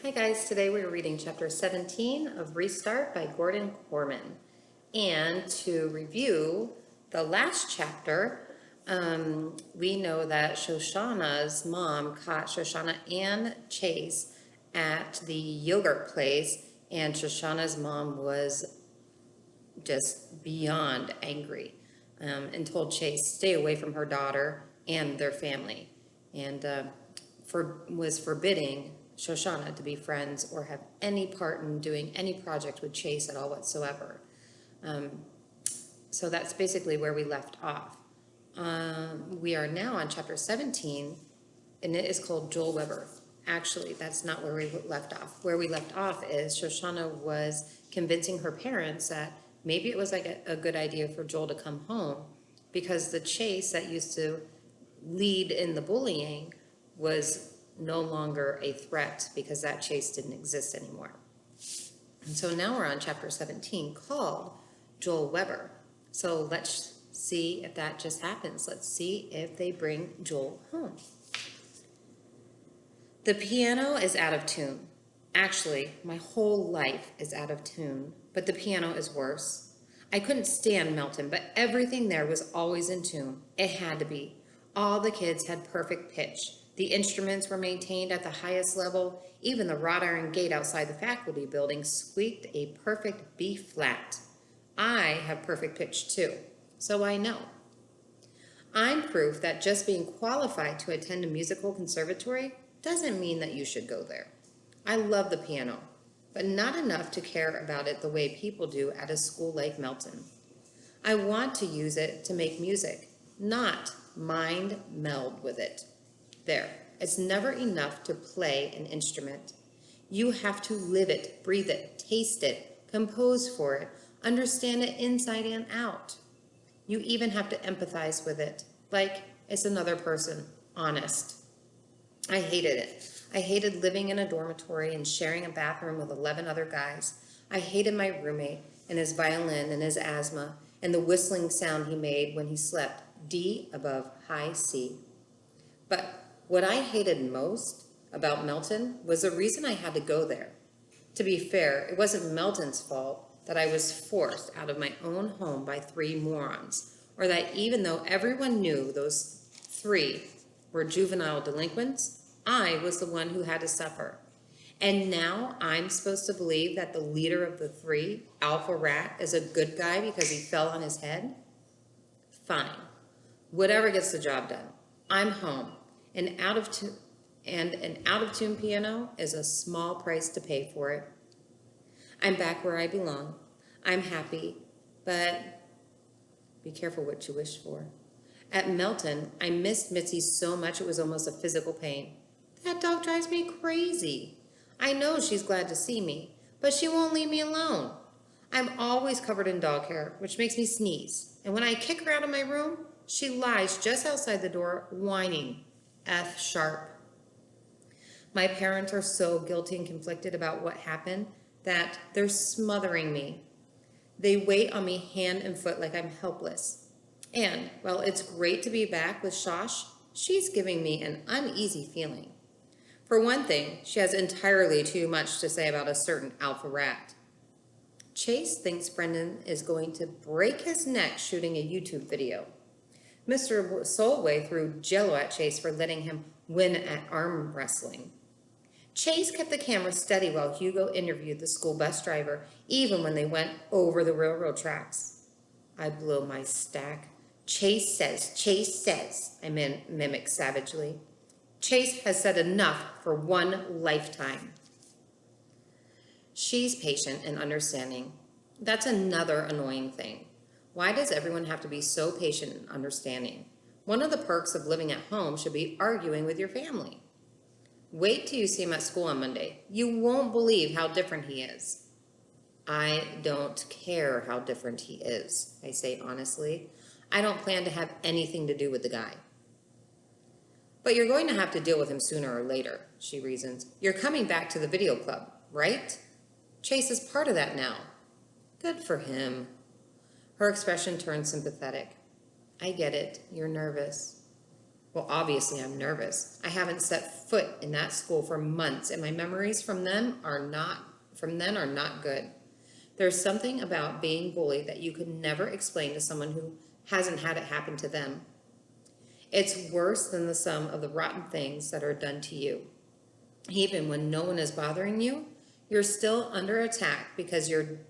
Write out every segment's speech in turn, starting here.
Hi guys, today we're reading chapter 17 of Restart by Korman. And to review the last chapter, we know that Shoshana's mom caught Shoshana and Chase at the yogurt place, and Shoshana's mom was just beyond angry and told Chase stay away from her daughter and their family, and was forbidding Shoshana to be friends or have any part in doing any project with Chase at all whatsoever. So that's basically where we left off. We are now on chapter 17, and it is called Joel Weber. Actually, that's not where we left off. Where we left off is Shoshana was convincing her parents that maybe it was like a good idea for Joel to come home because the Chase that used to lead in the bullying was no longer a threat because that Chase didn't exist anymore. And so now we're on chapter 17 called Joel Weber. So let's see if that just happens. Let's see if they bring Joel home. The piano is out of tune. Actually, my whole life is out of tune, but the piano is worse. I couldn't stand Melton, but everything there was always in tune. It had to be. All the kids had perfect pitch. The instruments were maintained at the highest level. Even the wrought iron gate outside the faculty building squeaked a perfect B flat. I have perfect pitch too, so I know. I'm proof that just being qualified to attend a musical conservatory doesn't mean that you should go there. I love the piano, but not enough to care about it the way people do at a school like Melton. I want to use it to make music, not mind meld with it. There, it's never enough to play an instrument. You have to live it, breathe it, taste it, compose for it, understand it inside and out. You even have to empathize with it, like it's another person, honest. I hated it. I hated living in a dormitory and sharing a bathroom with 11 other guys. I hated my roommate and his violin and his asthma and the whistling sound he made when he slept, D above high C. But what I hated most about Melton was the reason I had to go there. To be fair, it wasn't Melton's fault that I was forced out of my own home by 3 morons, or that even though everyone knew those 3 were juvenile delinquents, I was the one who had to suffer. And now I'm supposed to believe that the leader of the 3, Alpha Rat, is a good guy because he fell on his head? Fine. Whatever gets the job done. I'm home. And an out-of-tune piano is a small price to pay for it. I'm back where I belong. I'm happy, but be careful what you wish for. At Melton, I missed Mitzi so much it was almost a physical pain. That dog drives me crazy. I know she's glad to see me, but she won't leave me alone. I'm always covered in dog hair, which makes me sneeze. And when I kick her out of my room, she lies just outside the door, whining. F sharp. My parents are so guilty and conflicted about what happened that they're smothering me. They wait on me hand and foot like I'm helpless. And while it's great to be back with Shosh, she's giving me an uneasy feeling. For one thing, she has entirely too much to say about a certain Alpha Rat. Chase thinks Brendan is going to break his neck shooting a YouTube video. Mr. Solway threw jello at Chase for letting him win at arm wrestling. Chase kept the camera steady while Hugo interviewed the school bus driver, even when they went over the railroad tracks. I blow my stack. Chase says, I mimic savagely. Chase has said enough for one lifetime. She's patient and understanding. That's another annoying thing. Why does everyone have to be so patient and understanding? One of the perks of living at home should be arguing with your family. Wait till you see him at school on Monday. You won't believe how different he is. I don't care how different he is, I say honestly. I don't plan to have anything to do with the guy. But you're going to have to deal with him sooner or later, she reasons. You're coming back to the video club, right? Chase is part of that now. Good for him. Her expression turned sympathetic. I get it. You're nervous. Well, obviously I'm nervous. I haven't set foot in that school for months, and my memories from then are not good. There's something about being bullied that you could never explain to someone who hasn't had it happen to them. It's worse than the sum of the rotten things that are done to you. Even when no one is bothering you, you're still under attack because you're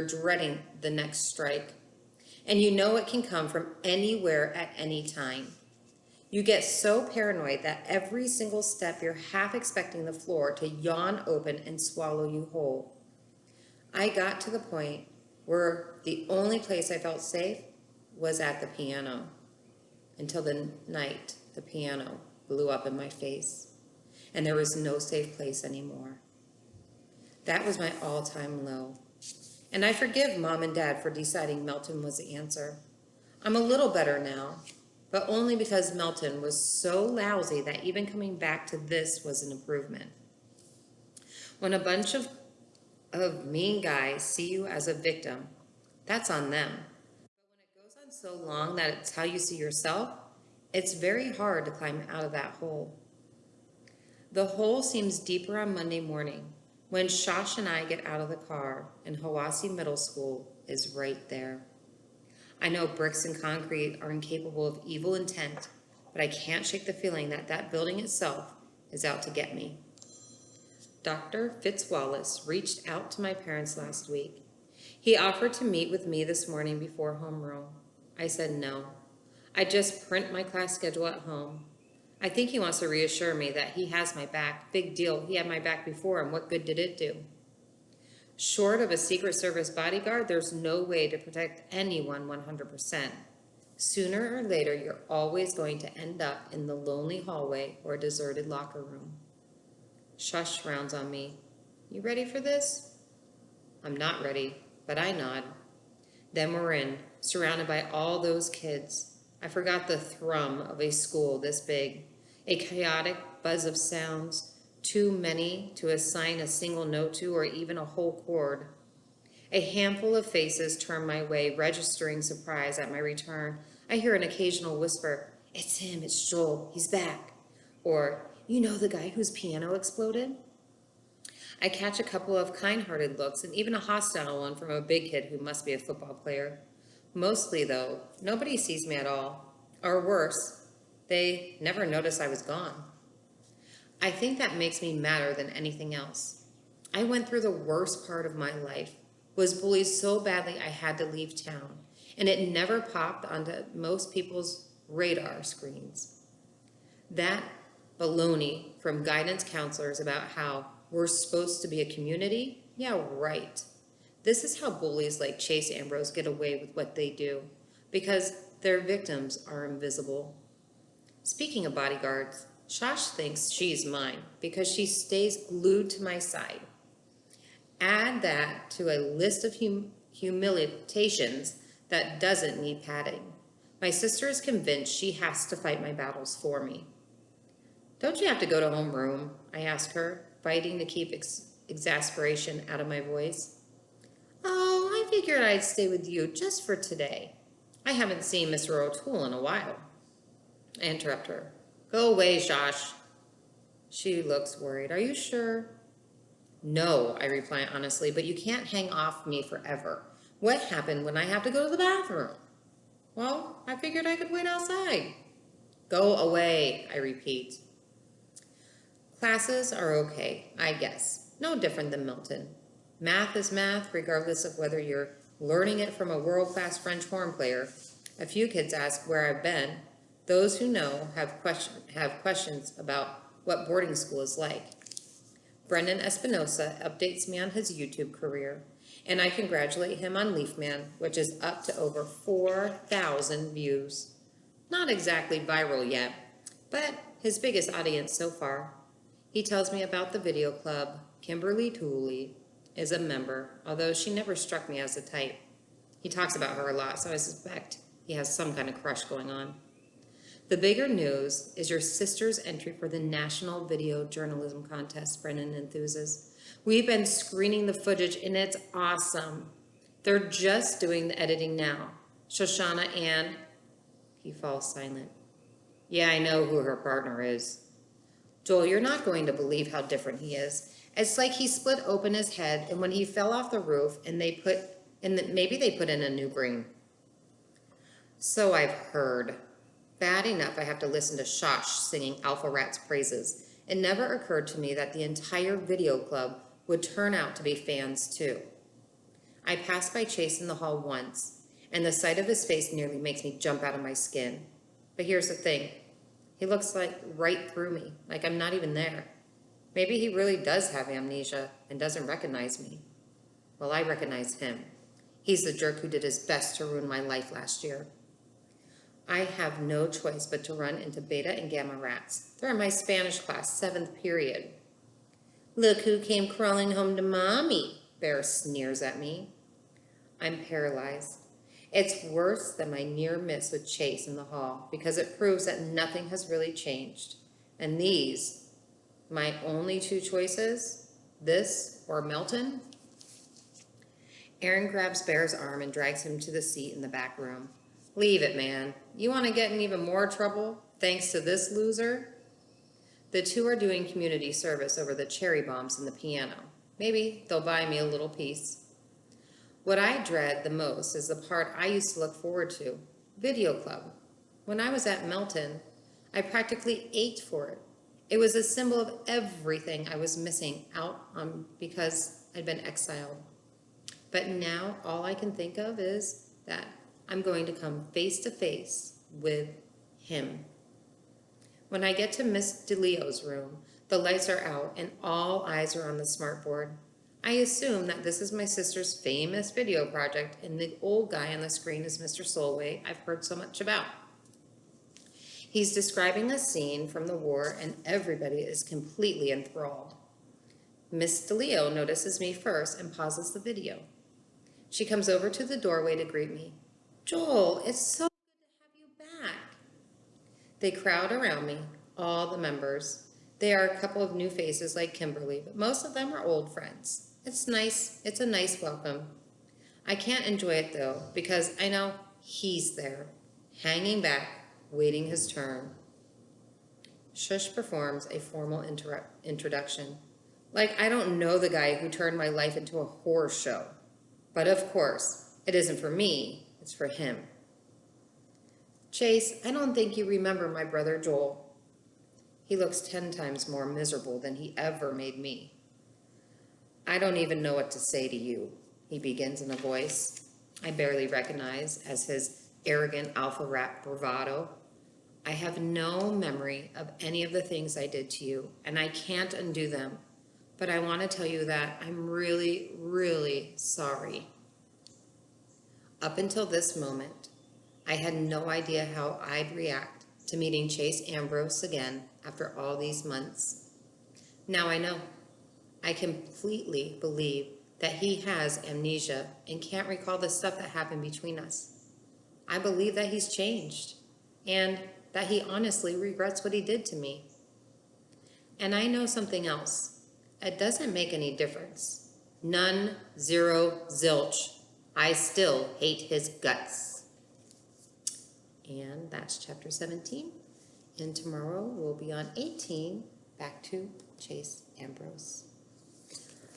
dreading the next strike. And you know it can come from anywhere at any time. You get so paranoid that every single step you're half expecting the floor to yawn open and swallow you whole. I got to the point where the only place I felt safe was at the piano, until the night the piano blew up in my face, and there was no safe place anymore. That was my all-time low. And I forgive Mom and Dad for deciding Melton was the answer. I'm a little better now, but only because Melton was so lousy that even coming back to this was an improvement. When a bunch of mean guys see you as a victim, that's on them. But when it goes on so long that it's how you see yourself, it's very hard to climb out of that hole. The hole seems deeper on Monday morning when Shosh and I get out of the car and Hawassi Middle School is right there. I know bricks and concrete are incapable of evil intent, but I can't shake the feeling that that building itself is out to get me. Dr. Fitzwallace reached out to my parents last week. He offered to meet with me this morning before homeroom. I said no. I just print my class schedule at home. I think he wants to reassure me that he has my back. Big deal, he had my back before, and what good did it do? Short of a Secret Service bodyguard, there's no way to protect anyone 100%. Sooner or later, you're always going to end up in the lonely hallway or a deserted locker room. Shush rounds on me. You ready for this? I'm not ready, but I nod. Then we're in, surrounded by all those kids. I forgot the thrum of a school this big, a chaotic buzz of sounds, too many to assign a single note to or even a whole chord. A handful of faces turn my way, registering surprise at my return. I hear an occasional whisper, "It's him, it's Joel, he's back." Or, "You know the guy whose piano exploded?" I catch a couple of kind-hearted looks and even a hostile one from a big kid who must be a football player. Mostly, though, nobody sees me at all. Or worse, they never notice I was gone. I think that makes me madder than anything else. I went through the worst part of my life, was bullied so badly I had to leave town, and it never popped onto most people's radar screens. That baloney from guidance counselors about how we're supposed to be a community? Yeah, right. This is how bullies like Chase Ambrose get away with what they do, because their victims are invisible. Speaking of bodyguards, Shosh thinks she's mine because she stays glued to my side. Add that to a list of humiliations that doesn't need padding. My sister is convinced she has to fight my battles for me. Don't you have to go to homeroom? I ask her, fighting to keep exasperation out of my voice. Oh, I figured I'd stay with you just for today. I haven't seen Mr. O'Toole in a while. I interrupt her. Go away, Josh. She looks worried. Are you sure? No, I reply honestly, but you can't hang off me forever. What happened when I have to go to the bathroom? Well, I figured I could wait outside. Go away, I repeat. Classes are okay, I guess. No different than Milton. Math is math, regardless of whether you're learning it from a world-class French horn player. A few kids ask where I've been. Those who know have questions about what boarding school is like. Brendan Espinosa updates me on his YouTube career, and I congratulate him on Leafman, which is up to over 4,000 views. Not exactly viral yet, but his biggest audience so far. He tells me about the video club. Kimberly Tooley is a member, although she never struck me as a type. He talks about her a lot, so I suspect he has some kind of crush going on. The bigger news is your sister's entry for the National Video Journalism Contest, Brennan enthuses. We've been screening the footage, and it's awesome. They're just doing the editing now. Shoshana and... He falls silent. Yeah, I know who her partner is. Joel, you're not going to believe how different he is. It's like he split open his head, and when he fell off the roof, and maybe they put in a new brain. So I've heard. Bad enough I have to listen to Shosh singing Alpha Rat's praises. It never occurred to me that the entire video club would turn out to be fans too. I passed by Chase in the hall once, and the sight of his face nearly makes me jump out of my skin. But here's the thing. He looks like right through me, like I'm not even there. Maybe he really does have amnesia and doesn't recognize me. Well, I recognize him. He's the jerk who did his best to ruin my life last year. I have no choice but to run into Beta and Gamma rats. They're in my Spanish class, 7th period. Look who came crawling home to Mommy, Bear sneers at me. I'm paralyzed. It's worse than my near miss with Chase in the hall because it proves that nothing has really changed. And these, my only two choices, this or Melton. Aaron grabs Bear's arm and drags him to the seat in the back room. Leave it, man. You want to get in even more trouble thanks to this loser? The two are doing community service over the cherry bombs and the piano. Maybe they'll buy me a little piece. What I dread the most is the part I used to look forward to, video club. When I was at Melton, I practically ached for it. It was a symbol of everything I was missing out on because I'd been exiled. But now all I can think of is that I'm going to come face to face with him. When I get to Miss DeLeo's room, the lights are out and all eyes are on the smartboard. I assume that this is my sister's famous video project and the old guy on the screen is Mr. Solway I've heard so much about. He's describing a scene from the war and everybody is completely enthralled. Miss DeLeo notices me first and pauses the video. She comes over to the doorway to greet me. Joel, it's so good to have you back. They crowd around me, all the members. There are a couple of new faces like Kimberly, but most of them are old friends. It's nice. It's a nice welcome. I can't enjoy it though, because I know he's there, hanging back, waiting his turn. Shush performs a formal introduction. Like I don't know the guy who turned my life into a horror show. But of course, it isn't for me, it's for him. Chase, I don't think you remember my brother Joel. He looks 10 times more miserable than he ever made me. I don't even know what to say to you, he begins in a voice I barely recognize as his arrogant alpha rat bravado. I have no memory of any of the things I did to you, and I can't undo them. But I want to tell you that I'm really, really sorry. Up until this moment, I had no idea how I'd react to meeting Chase Ambrose again after all these months. Now I know. I completely believe that he has amnesia and can't recall the stuff that happened between us. I believe that he's changed and that he honestly regrets what he did to me. And I know something else. It doesn't make any difference. None, zero, zilch. I still hate his guts. And that's chapter 17. And tomorrow we'll be on 18, back to Chase Ambrose.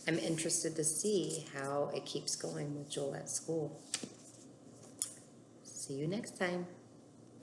I'm interested to see how it keeps going with Joel at school. See you next time.